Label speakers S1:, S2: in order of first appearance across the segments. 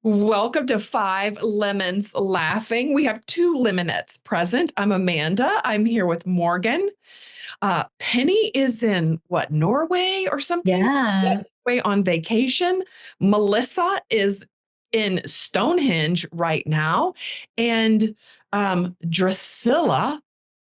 S1: Welcome to Five Lemons Laughing. We have two lemonettes present. I'm Amanda. I'm here with Morgan. Penny is in what, Norway or something? Yeah,
S2: Yeah.
S1: Norway on vacation. Melissa is in Stonehenge right now. And Drusilla,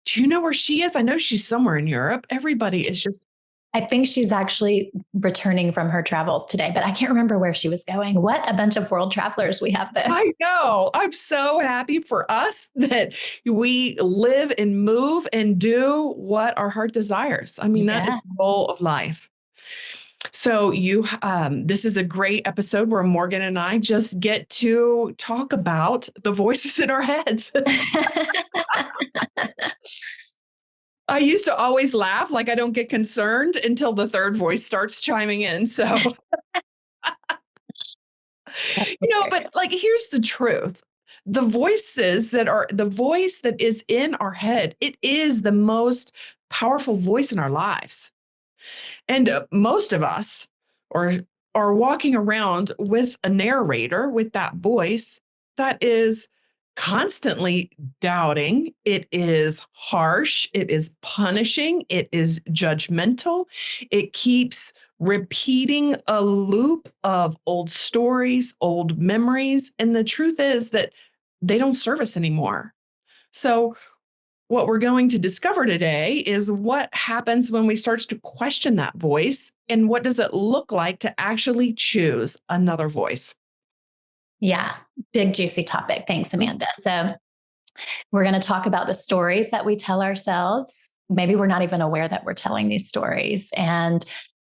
S1: do you know where she is? I know she's somewhere in Europe. Everybody is just
S2: I think she's actually returning from her travels today, but I can't remember where she was going. What a bunch of world travelers we have, though.
S1: I know. I'm so happy for us that we live and move and do what our heart desires. I mean, that is
S2: Yeah.
S1: the goal of life. So this is a great episode where Morgan and I just get to talk about the voices in our heads. I used to always laugh like I don't get concerned until the third voice starts chiming in. So, but like, here's the truth. The voice that is in our head, it is the most powerful voice in our lives. And most of us are walking around with a narrator, with that voice that is constantly doubting. It is harsh. It is punishing. It is judgmental. It keeps repeating a loop of old stories, old memories. And the truth is that they don't serve us anymore. So what we're going to discover today is what happens when we start to question that voice and what does it look like to actually choose another voice.
S2: Yeah. Big, juicy topic. Thanks, Amanda. So, we're going to talk about the stories that we tell ourselves. Maybe we're not even aware that we're telling these stories. And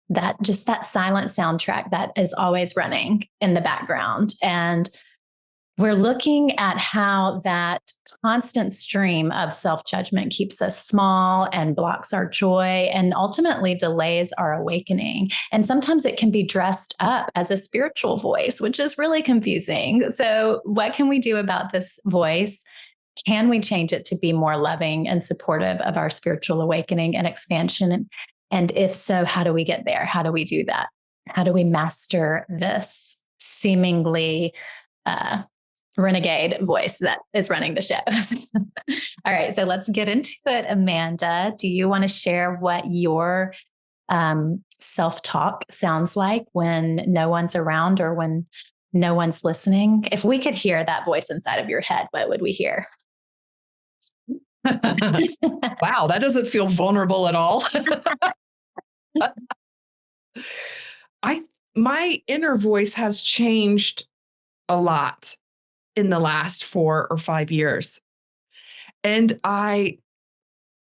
S2: that silent soundtrack that is always running in the background. And we're looking at how that constant stream of self-judgment keeps us small and blocks our joy and ultimately delays our awakening. And sometimes it can be dressed up as a spiritual voice, which is really confusing. So, what can we do about this voice? Can we change it to be more loving and supportive of our spiritual awakening and expansion? And if so, how do we get there? How do we do that? How do we master this seemingly renegade voice that is running the show? All right, so let's get into it. Amanda, do you want to share what your self-talk sounds like when no one's around or when no one's listening? If we could hear that voice inside of your head, what would we hear?
S1: Wow, that doesn't feel vulnerable at all. My inner voice has changed a lot in the last 4 or 5 years. And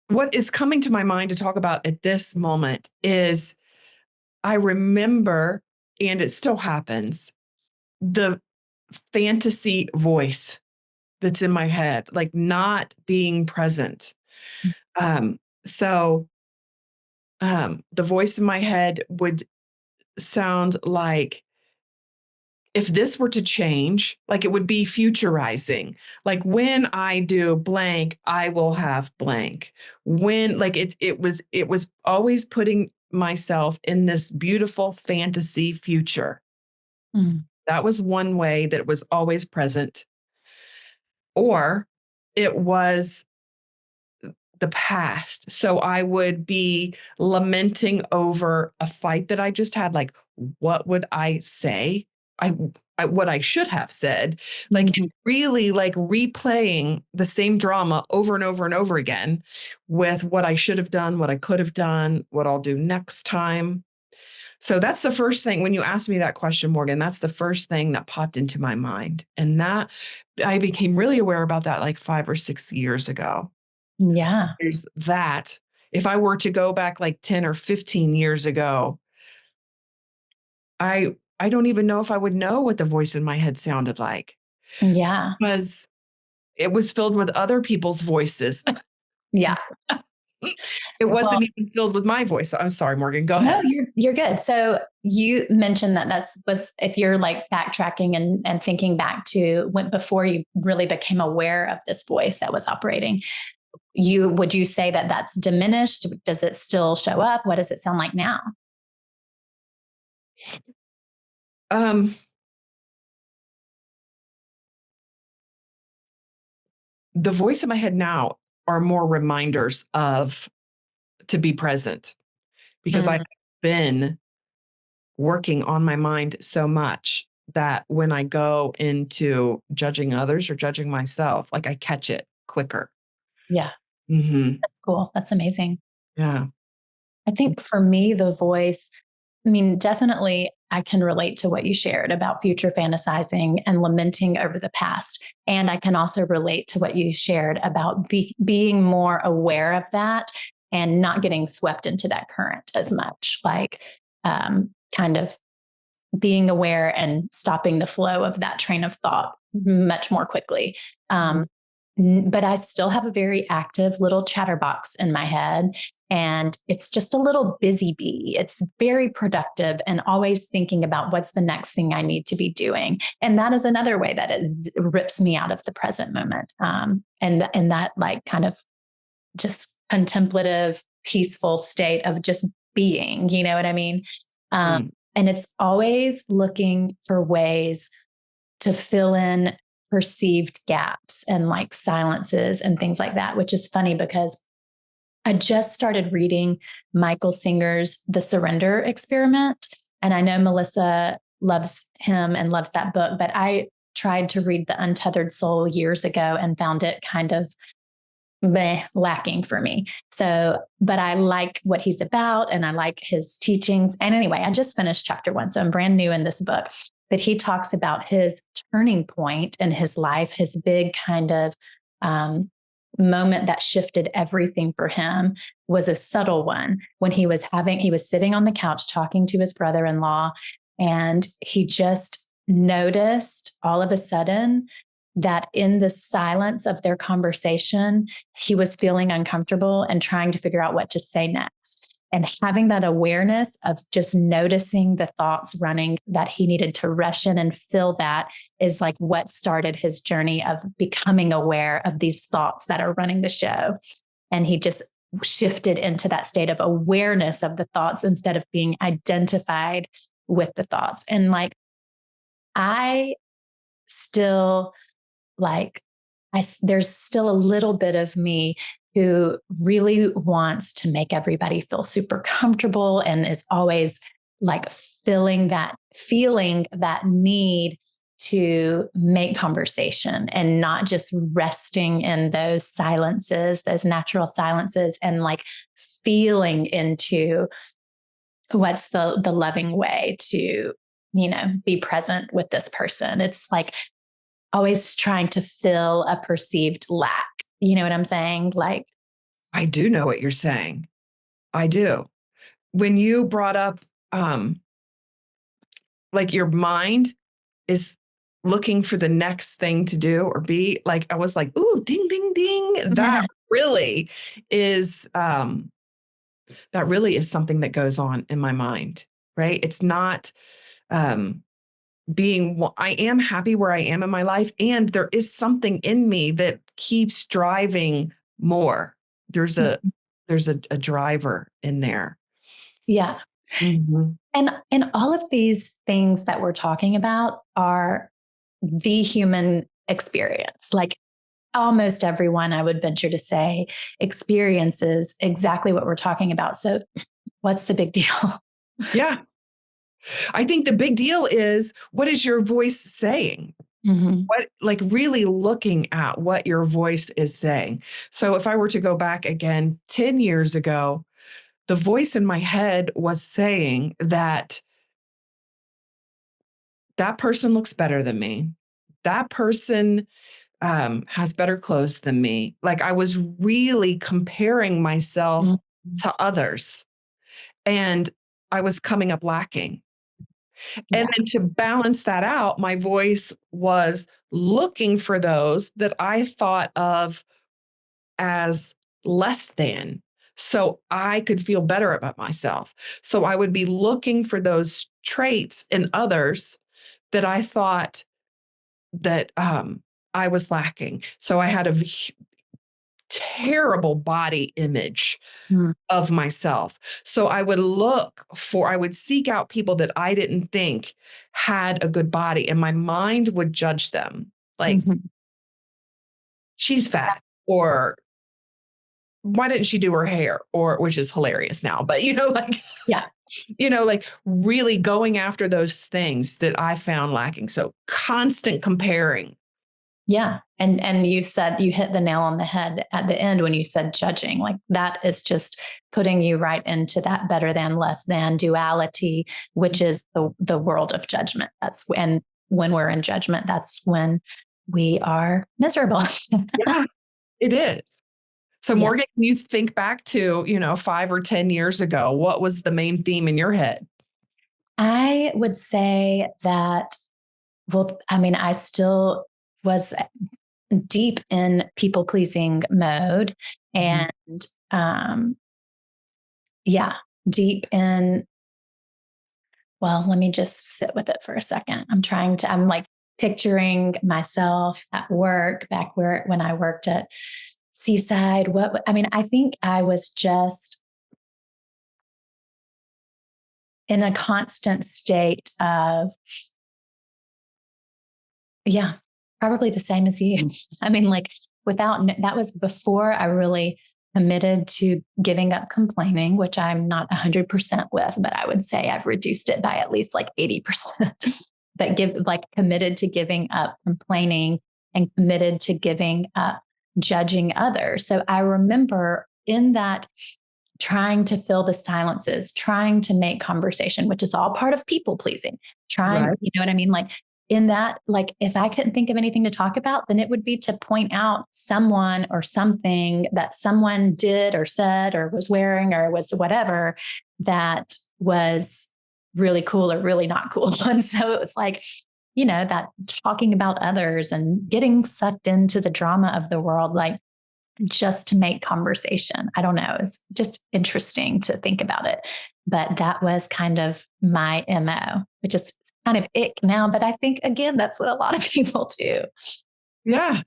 S1: what is coming to my mind to talk about at this moment is I remember, and it still happens, the fantasy voice that's in my head, like not being present. So the voice in my head would sound like if this were to change, like it would be futurizing. Like when I do blank, I will have blank. When like it was always putting myself in this beautiful fantasy future.
S2: Mm.
S1: That was one way that it was always present. Or it was the past. So I would be lamenting over a fight that I just had. Like, what would I say? What I should have said, like
S2: Mhm.
S1: really like replaying the same drama over and over and over again with what I should have done, what I could have done, what I'll do next time. So that's the first thing when you asked me that question, Morgan, that's the first thing that popped into my mind. And that I became really aware about that like 5 or 6 years ago.
S2: Yeah.
S1: There's that. If I were to go back like 10 or 15 years ago, I don't even know if I would know what the voice in my head sounded like
S2: Yeah.
S1: because it was filled with other people's voices.
S2: Yeah.
S1: It
S2: Well,
S1: wasn't even filled with my voice. I'm sorry, Morgan, go
S2: no,
S1: ahead.
S2: you're good. So you mentioned that was if you're like backtracking and thinking back to when before you really became aware of this voice that was operating, would you say that that's diminished? Does it still show up? What does it sound like now?
S1: Um, the voice in my head now are more reminders of to be present, because I've been working on my mind so much that when I go into judging others or judging myself, like I catch it quicker.
S2: Yeah,
S1: Hmm.
S2: that's cool. That's amazing.
S1: Yeah.
S2: I think for me, the voice, I mean, definitely I can relate to what you shared about future fantasizing and lamenting over the past. And I can also relate to what you shared about being more aware of that and not getting swept into that current as much, like kind of being aware and stopping the flow of that train of thought much more quickly. But I still have a very active little chatterbox in my head. And it's just a little busy bee. It's very productive and always thinking about what's the next thing I need to be doing. And that is another way that it rips me out of the present moment. And that like kind of just contemplative, peaceful state of just being, you know what I mean?
S1: Mm.
S2: And it's always looking for ways to fill in perceived gaps and like silences and things like that, which is funny because I just started reading Michael Singer's The Surrender Experiment. And I know Melissa loves him and loves that book, but I tried to read The Untethered Soul years ago and found it kind of lacking for me. So, but I like what he's about and I like his teachings. And anyway, I just finished chapter 1. So I'm brand new in this book, but he talks about his turning point in his life, his big kind of moment that shifted everything for him was a subtle one when he was sitting on the couch talking to his brother-in-law, and he just noticed all of a sudden that in the silence of their conversation, he was feeling uncomfortable and trying to figure out what to say next. And having that awareness of just noticing the thoughts running that he needed to rush in and fill that is like what started his journey of becoming aware of these thoughts that are running the show. And he just shifted into that state of awareness of the thoughts instead of being identified with the thoughts. And like, I still like there's still a little bit of me who really wants to make everybody feel super comfortable and is always like feeling that need to make conversation and not just resting in those silences, those natural silences, and like feeling into what's the loving way to, be present with this person. It's like always trying to fill a perceived lack. You know what I'm saying? Like,
S1: I do know what you're saying. I do. When you brought up, like your mind is looking for the next thing to do or be, like, I was like, ooh, ding, ding, ding. Really is, that really is something that goes on in my mind, right? It's not, I am happy where I am in my life. And there is something in me that keeps driving more. There's a, there's a driver in there.
S2: yeah.
S1: Mhm.
S2: And all of these things that we're talking about are the human experience. Like almost everyone, I would venture to say, experiences exactly what we're talking about. So what's the big deal?
S1: Yeah. I think the big deal is, what is your voice saying? What, like really looking at what your voice is saying. So if I were to go back again 10 years ago, the voice in my head was saying that that person looks better than me. That person has better clothes than me. Like I was really comparing myself to others, and I was coming up lacking.
S2: Yeah.
S1: And then to balance that out, my voice was looking for those that I thought of as less than, so I could feel better about myself. So I would be looking for those traits in others that I thought that I was lacking. So I had a terrible body image
S2: Mm.
S1: of myself. So I would seek out people that I didn't think had a good body, and my mind would judge them. Like, she's fat, or why didn't she do her hair? Or, which is hilarious now, but like,
S2: Yeah.
S1: like really going after those things that I found lacking. So constant comparing.
S2: Yeah. And you said, you hit the nail on the head at the end when you said judging. Like that is just putting you right into that better than, less than duality, which is the world of judgment. When we're in judgment, that's when we are miserable.
S1: Yeah, it is. So
S2: Yeah.
S1: Morgan, can you think back to, 5 or 10 years ago? What was the main theme in your head?
S2: I would say that, well, I mean, I still was deep in people pleasing mode,
S1: Mhm.
S2: and um, yeah, deep in, well, let me just sit with it for a second. I'm like picturing myself at work back when I worked at Seaside. I think I was just in a constant state of, yeah, probably the same as you. I mean, like that was before I really committed to giving up complaining, which I'm not 100% with, but I would say I've reduced it by at least like 80%. But committed to giving up complaining and committed to giving up judging others. So I remember in that, trying to fill the silences, trying to make conversation, which is all part of people pleasing.
S1: Right.
S2: You know what I mean? Like in that, like if I couldn't think of anything to talk about, then it would be to point out someone or something that someone did or said or was wearing or was whatever that was really cool or really not cool. And so it was like, that talking about others and getting sucked into the drama of the world, like just to make conversation. I don't know. It's just interesting to think about it. But that was kind of my MO, which is kind of ick now. But I think, again, that's what a lot of people do.
S1: Yeah.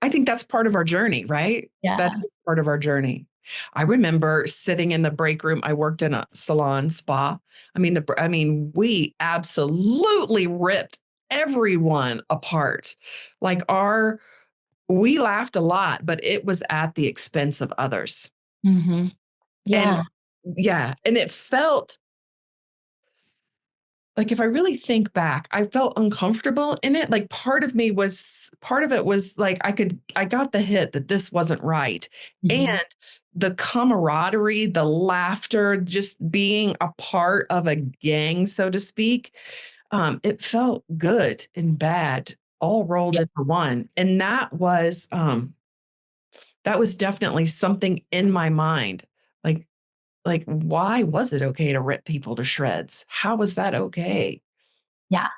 S1: I think that's part of our journey, right? That
S2: Yeah.
S1: is part of our journey. I remember sitting in the break room. I worked in a salon spa. We absolutely ripped everyone apart. Like we laughed a lot, but it was at the expense of others.
S2: Mm-hmm.
S1: And
S2: Yeah.
S1: yeah, and it felt like, if I really think back, I felt uncomfortable in it. Like part of it was like I got the hit that this wasn't right.
S2: Mm-hmm.
S1: And the camaraderie, the laughter, just being a part of a gang, so to speak, it felt good and bad all rolled
S2: Yeah.
S1: into one. And that was definitely something in my mind. Like, why was it okay to rip people to shreds? How was that okay?
S2: Yeah.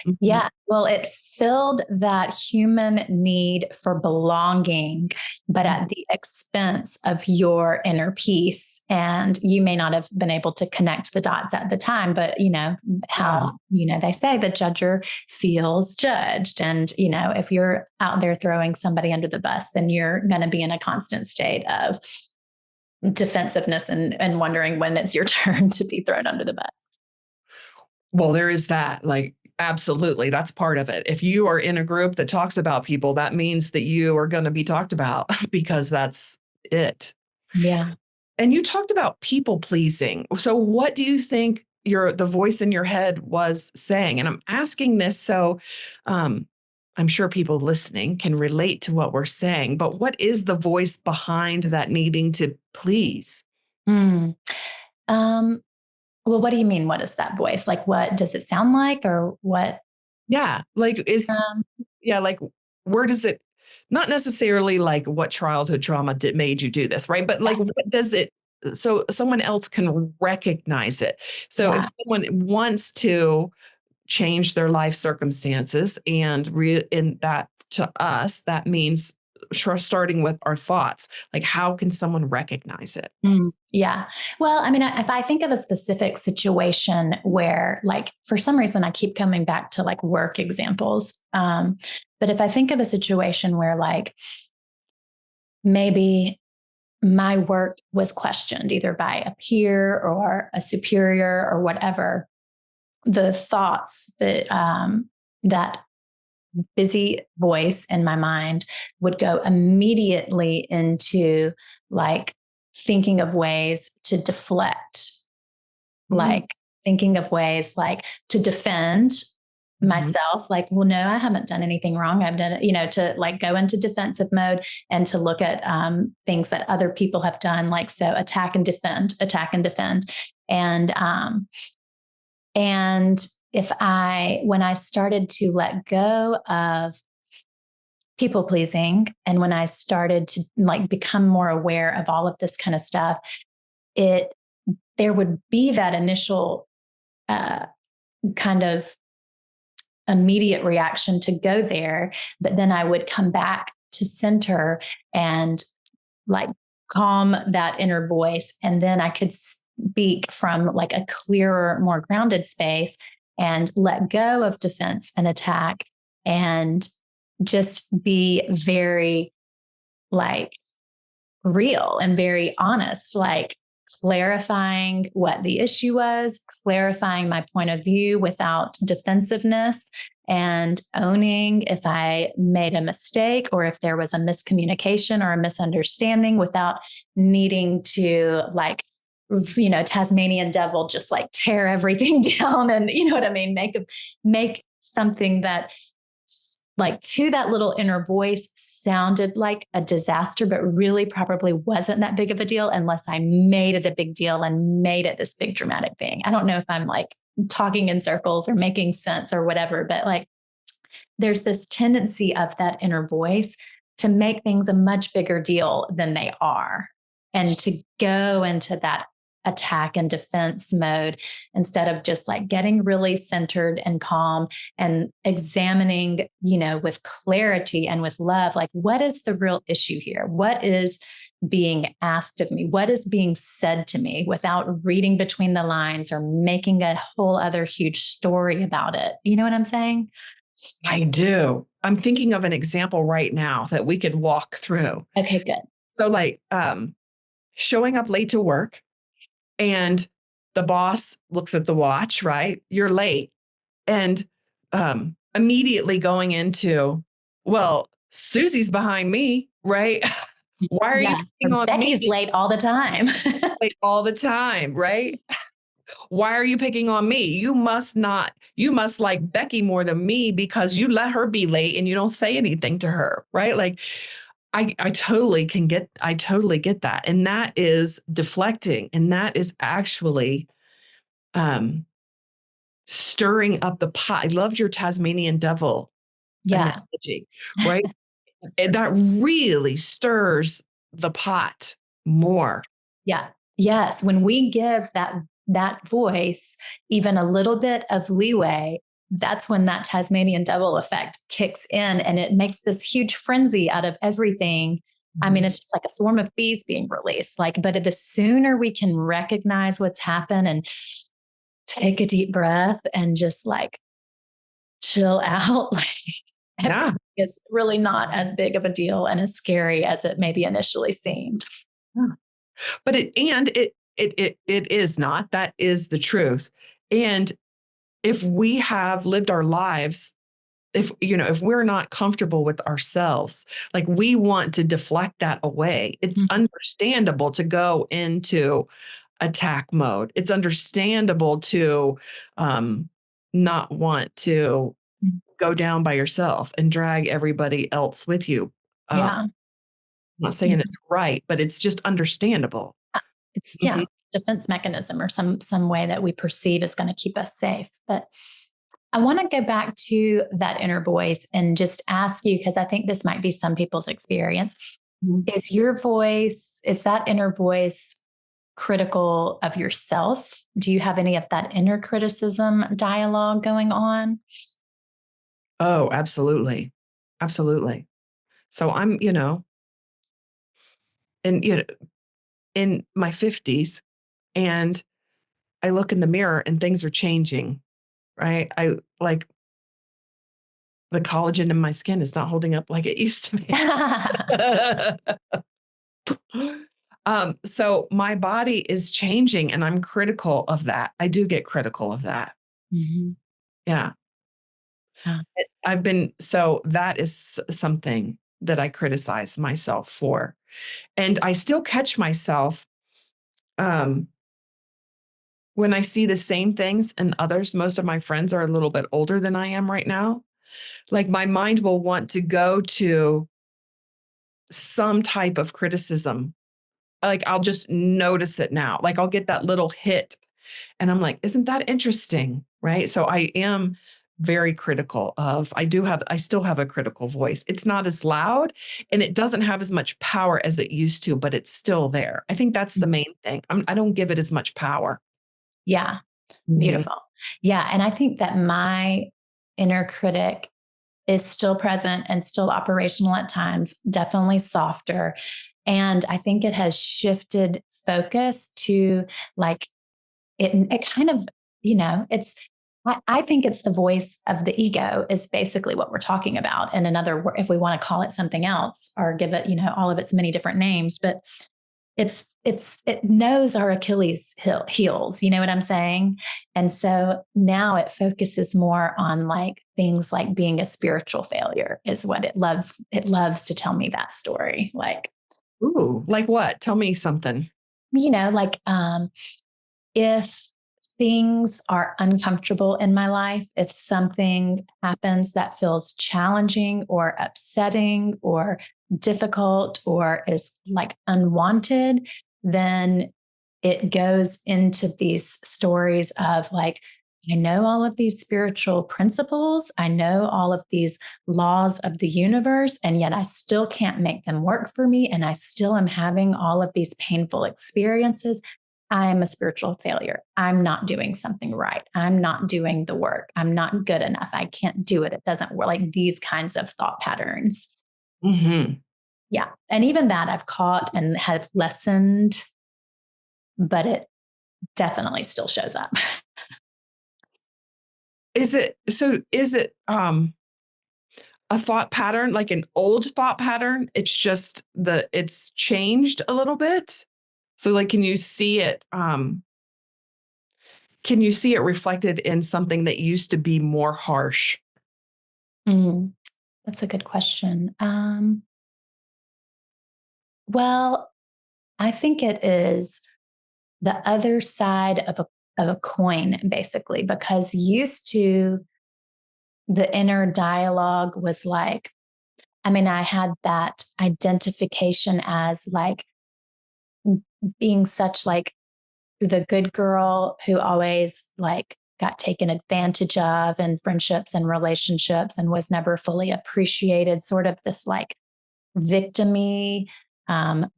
S1: Mhm.
S2: Yeah. Well, it filled that human need for belonging, but at the expense of your inner peace. And you may not have been able to connect the dots at the time, but
S1: Yeah.
S2: how, they say the judger feels judged. And, if you're out there throwing somebody under the bus, then you're going to be in a constant state of defensiveness and wondering when it's your turn to be thrown under the bus.
S1: Well, there is that. Like, absolutely. That's part of it. If you are in a group that talks about people, that means that you are going to be talked about because that's it.
S2: Yeah.
S1: And you talked about people pleasing. So what do you think the voice in your head was saying? And I'm asking this so um, I'm sure people listening can relate to what we're saying, but what is the voice behind that needing to please?
S2: Mm. Um, well, what do you mean? What is that voice? Like, what does it sound like, or what?
S1: Yeah. Like
S2: Um,
S1: yeah, like where does it, not necessarily like what childhood trauma made you do this, right? But
S2: yeah,
S1: like what does it, so someone else can recognize it. So if
S2: yeah.
S1: someone wants to change their life circumstances, and in that, to us that means starting with our thoughts, like how can someone recognize it?
S2: Yeah. Well, if I think of a specific situation where, like, for some reason, I keep coming back to like work examples. But if I think of a situation where, like, maybe my work was questioned either by a peer or a superior or whatever, the thoughts that busy voice in my mind would go immediately into like thinking of ways to deflect, like thinking of ways like to defend myself, like, well, no, I haven't done anything wrong. I've done it, to like go into defensive mode and to look at things that other people have done, like, so attack and defend, attack and defend. And when I started to let go of people pleasing, and when I started to like become more aware of all of this kind of stuff, there would be that initial kind of immediate reaction to go there. But then I would come back to center and like calm that inner voice. And then I could speak from like a clearer, more grounded space and let go of defense and attack and just be very like real and very honest, like clarifying what the issue was, clarifying my point of view without defensiveness, and owning if I made a mistake or if there was a miscommunication or a misunderstanding without needing to like, Tasmanian devil, just like tear everything down and, you know what I mean? Make something that like to that little inner voice sounded like a disaster, but really probably wasn't that big of a deal unless I made it a big deal and made it this big dramatic thing. I don't know if I'm like talking in circles or making sense or whatever, but like there's this tendency of that inner voice to make things a much bigger deal than they are, and to go into that attack and defense mode instead of just like getting really centered and calm and examining, with clarity and with love, like what is the real issue here? What is being asked of me? What is being said to me, without reading between the lines or making a whole other huge story about it? You know what I'm saying?
S1: I do. I'm thinking of an example right now that we could walk through.
S2: Okay, good.
S1: So like showing up late to work, and the boss looks at the watch, right? You're late. And immediately going into, well, Susie's behind me, right? Why are you picking on
S2: Becky's
S1: me?
S2: late all the time.
S1: Late all the time, right? Why are you picking on me? You must like Becky more than me because you let her be late and you don't say anything to her, right? Like I totally get that. And that is deflecting. And that is actually stirring up the pot. I loved your Tasmanian devil analogy, right? And that really stirs the pot more.
S2: Yeah. Yes. When we give that voice even a little bit of leeway, that's when that Tasmanian devil effect kicks in, and it makes this huge frenzy out of everything. I mean, it's just like a swarm of bees being released. Like, but the sooner we can recognize what's happened and take a deep breath and just like chill out, like it's really not as big of a deal and as scary as it maybe initially seemed.
S1: But it is not. That is the truth. And if we have lived our lives, if we're not comfortable with ourselves, like we want to deflect that away, it's understandable to go into attack mode. It's understandable to not want to go down by yourself and drag everybody else with you. I'm not saying it's right, but it's just understandable.
S2: It's defense mechanism or some way that we perceive is going to keep us safe. But I want to go back to that inner voice and just ask you, because I think this might be some people's experience. Is that inner voice critical of yourself? Do you have any of that inner criticism dialogue going on?
S1: Oh, absolutely. Absolutely. So I'm, in my 50s, and I look in the mirror and things are changing, right? I like the collagen in my skin is not holding up like it used to be. So my body is changing and I'm critical of that. I do get critical of that. Yeah.
S2: Yeah.
S1: So that is something that I criticize myself for. And I still catch myself um, when I see the same things in others. Most of my friends are a little bit older than I am right now. Like my mind will want to go to some type of criticism. Like I'll just notice it now. Like I'll get that little hit and I'm like, isn't that interesting? Right. So I am very critical of, I still have a critical voice. It's not as loud and it doesn't have as much power as it used to, but it's still there. I think that's the main thing. I don't give it as much power.
S2: Yeah.
S1: Mhm.
S2: Beautiful. Yeah. And I think that my inner critic is still present and still operational at times, definitely softer. And I think it has shifted focus to like it kind of, it's, I think it's the voice of the ego is basically what we're talking about. And another, if we want to call it something else or give it, all of its many different names, but it knows our heels, you know what I'm saying? And so now it focuses more on like things like being a spiritual failure is what it loves to tell me that story. Like,
S1: Ooh, like what? Tell me something.
S2: like if things are uncomfortable in my life, if something happens that feels challenging or upsetting or difficult or is like unwanted, then it goes into these stories of like, I know all of these spiritual principles. I know all of these laws of the universe, and yet I still can't make them work for me. And I still am having all of these painful experiences. I'm a spiritual failure. I'm not doing something right. I'm not doing the work. I'm not good enough. I can't do it. It doesn't work. Like these kinds of thought patterns.
S1: Hmm.
S2: Yeah. And even that I've caught and have lessened, but it definitely still shows up.
S1: Is it a thought pattern, like an old thought pattern? It's changed a little bit. So like can you see it reflected in something that used to be more harsh?
S2: Mm, that's a good question. Well, I think it is the other side of a coin, basically, because used to the inner dialogue was like, I mean, I had that identification as like being such like the good girl who always like got taken advantage of in friendships and relationships and was never fully appreciated, sort of this like victimy,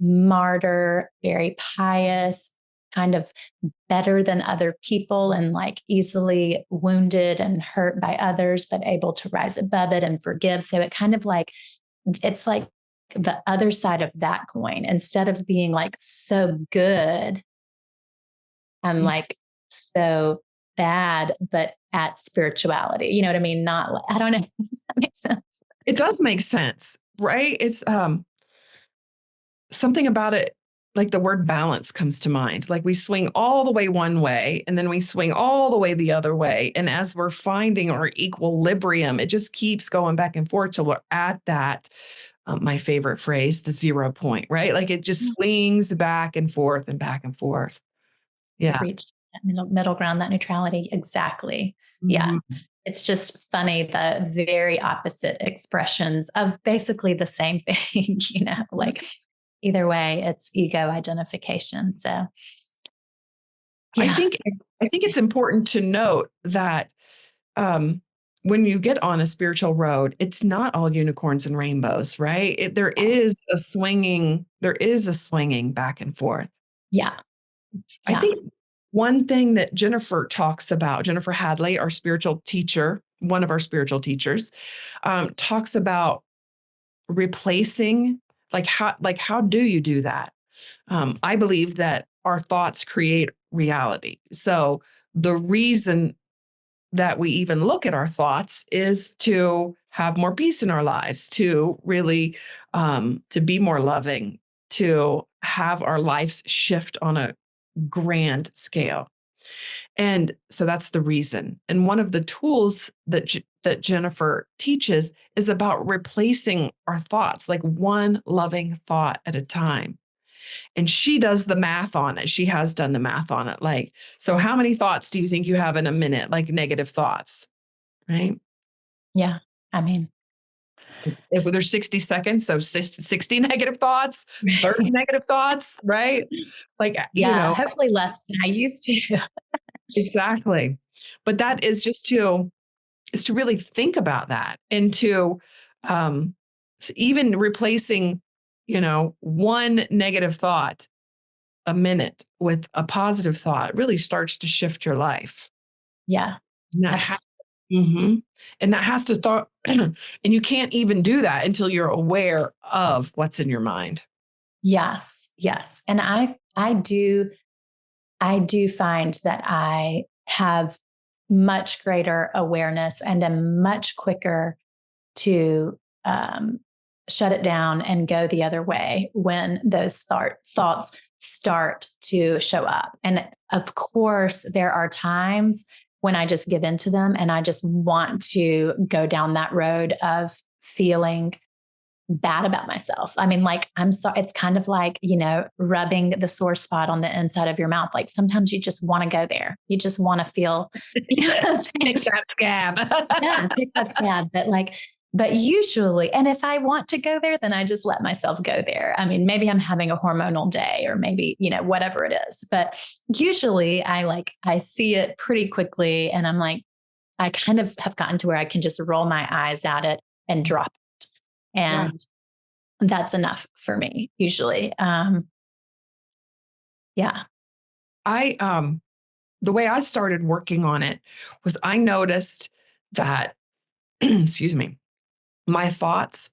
S2: martyr, very pious, kind of better than other people and like easily wounded and hurt by others, but able to rise above it and forgive. So it kind of like, it's like the other side of that coin. Instead of being like so good, I'm like so bad, but at spirituality. You know what I mean? Not, I don't know. Does that make sense?
S1: It does make sense, right? It's something about it, like the word balance comes to mind. Like we swing all the way one way and then we swing all the way the other way. And as we're finding our equilibrium, it just keeps going back and forth till we're at that, my favorite phrase, the 0 point, right? Like it just swings back and forth and back and forth.
S2: You've
S1: Yeah.
S2: reached that middle ground, that neutrality. Exactly. Yeah.
S1: Mhm.
S2: It's just funny, the very opposite expressions of basically the same thing, like either way, it's ego identification. So,
S1: I
S2: yeah.
S1: think I think it's important to note that um, when you get on a spiritual road, it's not all unicorns and rainbows, right? There is a swinging back and forth.
S2: Yeah.
S1: I
S2: Yeah.
S1: think one thing that Jennifer talks about, Jennifer Hadley, our spiritual teacher, one of our spiritual teachers, talks about replacing, like how do you do that? I believe that our thoughts create reality. So the reason that we even look at our thoughts is to have more peace in our lives, to really to be more loving, to have our lives shift on a grand scale. And so that's the reason. And one of the tools that Jennifer teaches is about replacing our thoughts, like one loving thought at a time. And she does the math on it. She has done the math on it. Like, so how many thoughts do you think you have in a minute? Like negative thoughts, right?
S2: Yeah. I mean,
S1: If there's 60 seconds, so 60 negative thoughts, 30 negative thoughts, right? Like,
S2: yeah, hopefully less than I used to.
S1: exactly. But that is just to really think about that and to um even replacing, one negative thought a minute with a positive thought really starts to shift your life.
S2: Yeah.
S1: And that
S2: Absolutely.
S1: Mhm. And that has to start, and you can't even do that until you're aware of what's in your mind.
S2: Yes. Yes. And I do find that I have much greater awareness and am much quicker to shut it down and go the other way when those thoughts start to show up. And of course, there are times when I just give in to them and I just want to go down that road of feeling bad about myself. I mean, like, I'm sorry. It's kind of like, rubbing the sore spot on the inside of your mouth. Like sometimes you just want to go there. You just want to feel, you know what I'm saying?
S1: Pick that scab.
S2: Yeah, pick that scab. But usually, and if I want to go there, then I just let myself go there. I mean, maybe I'm having a hormonal day or maybe, whatever it is. But usually I see it pretty quickly and I'm like, I kind of have gotten to where I can just roll my eyes at it and drop it.
S1: Yeah.
S2: And that's enough for me usually. Yeah.
S1: I the way I started working on it was I noticed that excuse me, my thoughts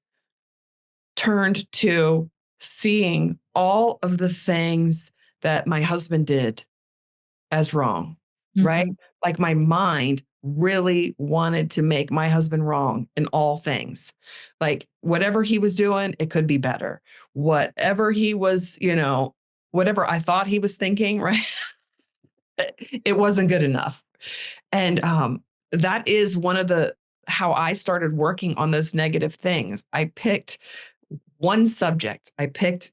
S1: turned to seeing all of the things that my husband did as wrong, right?
S2: Mhm.
S1: Like my mind really wanted to make my husband wrong in all things. Like whatever he was doing, it could be better. Whatever he was, whatever I thought he was thinking, right? It wasn't good enough. And that is one of the how I started working on those negative things. I picked one subject. I picked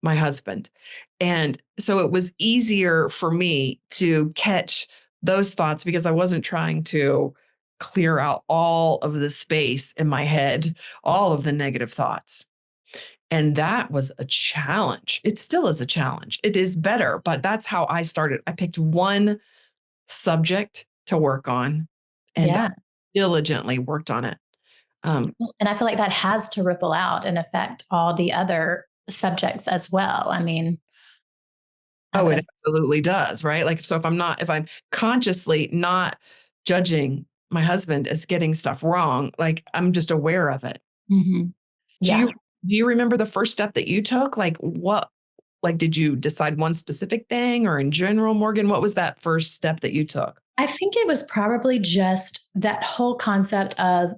S1: my husband. And so it was easier for me to catch those thoughts because I wasn't trying to clear out all of the space in my head, all of the negative thoughts. And that was a challenge. It still is a challenge. It is better, but that's how I started. I picked one subject to work on and
S2: Yeah.
S1: diligently worked on it. Um,
S2: Well, and I feel like that has to ripple out and affect all the other subjects as well. I mean, I
S1: oh,
S2: would
S1: it
S2: have.
S1: absolutely does, right? Like, so if I'm consciously not judging my husband as getting stuff wrong, like I'm just aware of it.
S2: Mhm.
S1: Do
S2: Yeah.
S1: you do you remember the first step that you took? Like did you decide one specific thing or in general, Morgan? What was that first step that you took?
S2: I think it was probably just that whole concept of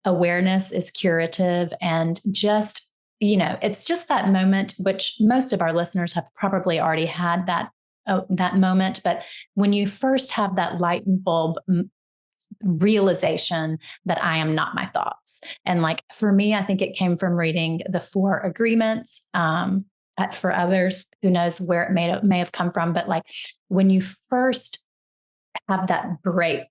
S2: awareness is curative and just, it's just that moment, which most of our listeners have probably already had that moment. But when you first have that light bulb realization that I am not my thoughts. And like for me, I think it came from reading the Four Agreements. For others, who knows where it may have come from, but like when you first have that break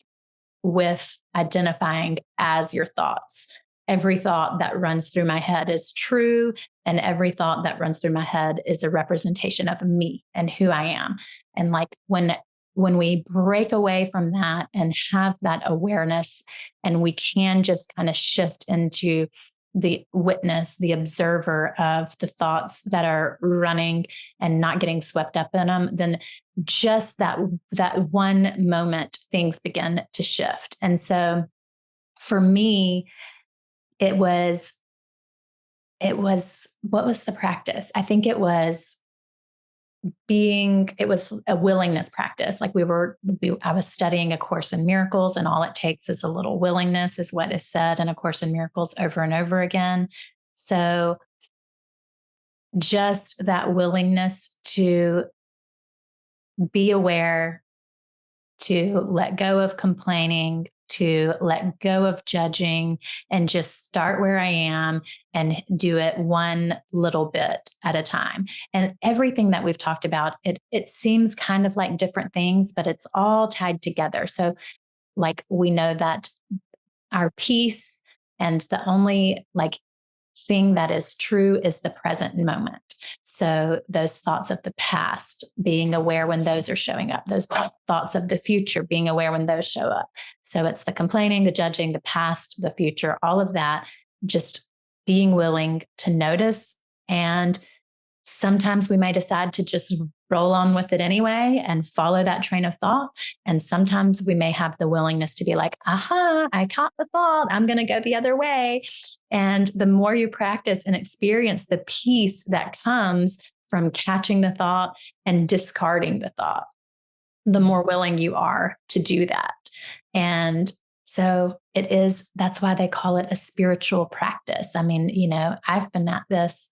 S2: with identifying as your thoughts. Every thought that runs through my head is true, and every thought that runs through my head is a representation of me and who I am. And like when we break away from that and have that awareness, and we can just kind of shift into the witness, the observer of the thoughts that are running and not getting swept up in them, then just that one moment things begin to shift. And so for me, it was what was the practice? I think it was a willingness practice. Like I was studying A Course in Miracles, and all it takes is a little willingness, is what is said in A Course in Miracles over and over again. So just that willingness to be aware to let go of complaining, to let go of judging, and just start where I am and do it one little bit at a time. And everything that we've talked about, it seems kind of like different things, but it's all tied together. So like we know that our peace and the only like thing that is true is the present moment. So those thoughts of the past, being aware when those are showing up, those thoughts of the future, being aware when those show up. So it's the complaining, the judging, the past, the future, all of that, just being willing to notice. And sometimes we may decide to just roll on with it anyway and follow that train of thought. And sometimes we may have the willingness to be like, aha, I caught the thought. I'm going to go the other way. And the more you practice and experience the peace that comes from catching the thought and discarding the thought, the more willing you are to do that. And so it is, that's why they call it a spiritual practice. I mean, I've been at this,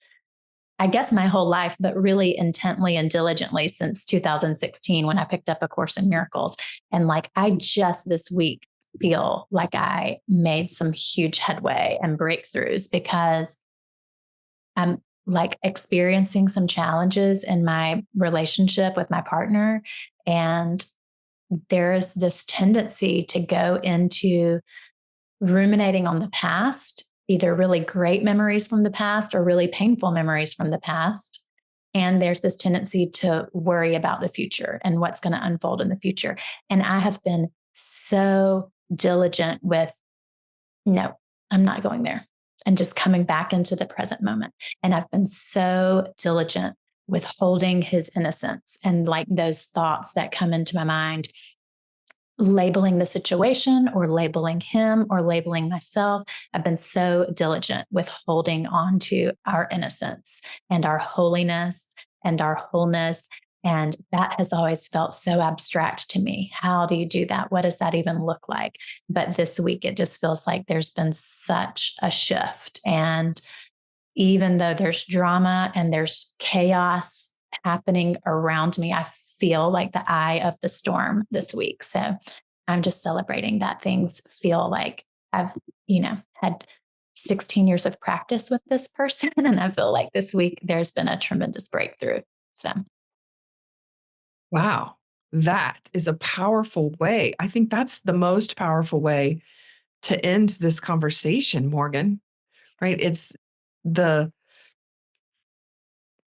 S2: I guess, my whole life, but really intently and diligently since 2016 when I picked up A Course in Miracles. And like, I just this week feel like I made some huge headway and breakthroughs because I'm like experiencing some challenges in my relationship with my partner. And there's this tendency to go into ruminating on the past, either really great memories from the past or really painful memories from the past. And there's this tendency to worry about the future and what's going to unfold in the future. And I have been so diligent with, no, I'm not going there, and just coming back into the present moment. And I've been so diligent with holding his innocence and like those thoughts that come into my mind, labeling the situation or labeling him or labeling myself. I've been so diligent with holding on to our innocence and our holiness and our wholeness. And that has always felt so abstract to me. How do you do that? What does that even look like? But this week, it just feels like there's been such a shift. And even though there's drama and there's chaos happening around me, I feel like the eye of the storm this week. So I'm just celebrating that things feel like I've, had 16 years of practice with this person. And I feel like this week there's been a tremendous breakthrough. So,
S1: Wow. That is a powerful way. I think that's the most powerful way to end this conversation, Morgan, right? It's the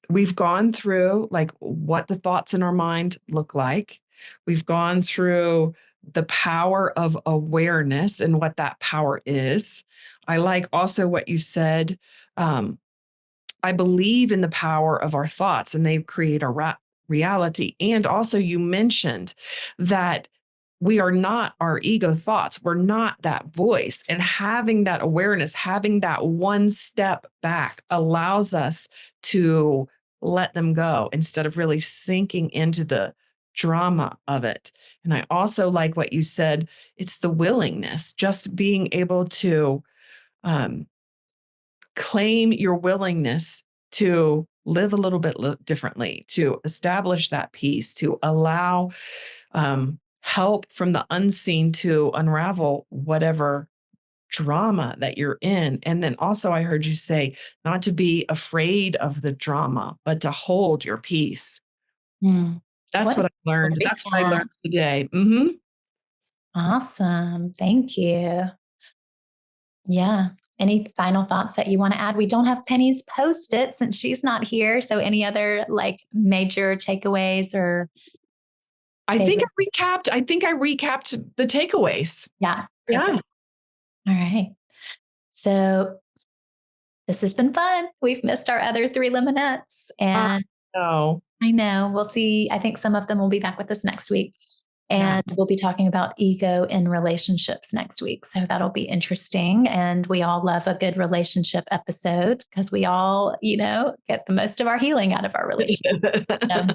S1: we've gone through like what the thoughts in our mind look like. We've gone through the power of awareness and what that power is. I like also what you said. I believe in the power of our thoughts and they create our reality. And also, you mentioned that we are not our ego thoughts. We're not that voice. And having that awareness, having that one step back allows us to let them go instead of really sinking into the drama of it. And I also like what you said. It's the willingness, just being able to um, claim your willingness to live a little bit differently, to establish that peace, to allow help from the unseen to unravel whatever drama that you're in. And then also, I heard you say not to be afraid of the drama, but to hold your peace. That's
S2: what a
S1: what I learned.
S2: story.
S1: That's what I learned today. Mm-hmm.
S2: Awesome. Thank you. Yeah. Any final thoughts that you want to add? We don't have Penny's post-it since she's not here. So any other like major takeaways or favorite?
S1: I think I recapped the takeaways.
S2: Yeah.
S1: Yeah.
S2: Perfect. All right. So this has been fun. We've missed our other 3 lemonettes. And
S1: No.
S2: I know we'll see. I think some of them will be back with us next week. And we'll be talking about ego in relationships next week. So that'll be interesting. And we all love a good relationship episode because we all, get the most of our healing out of our relationship. So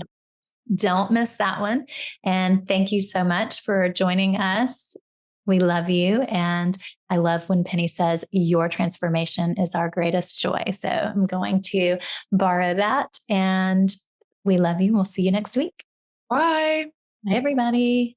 S2: don't miss that one. And thank you so much for joining us. We love you. And I love when Penny says, your transformation is our greatest joy. So I'm going to borrow that. And we love you. We'll see you next week.
S1: Bye.
S2: Bye, everybody.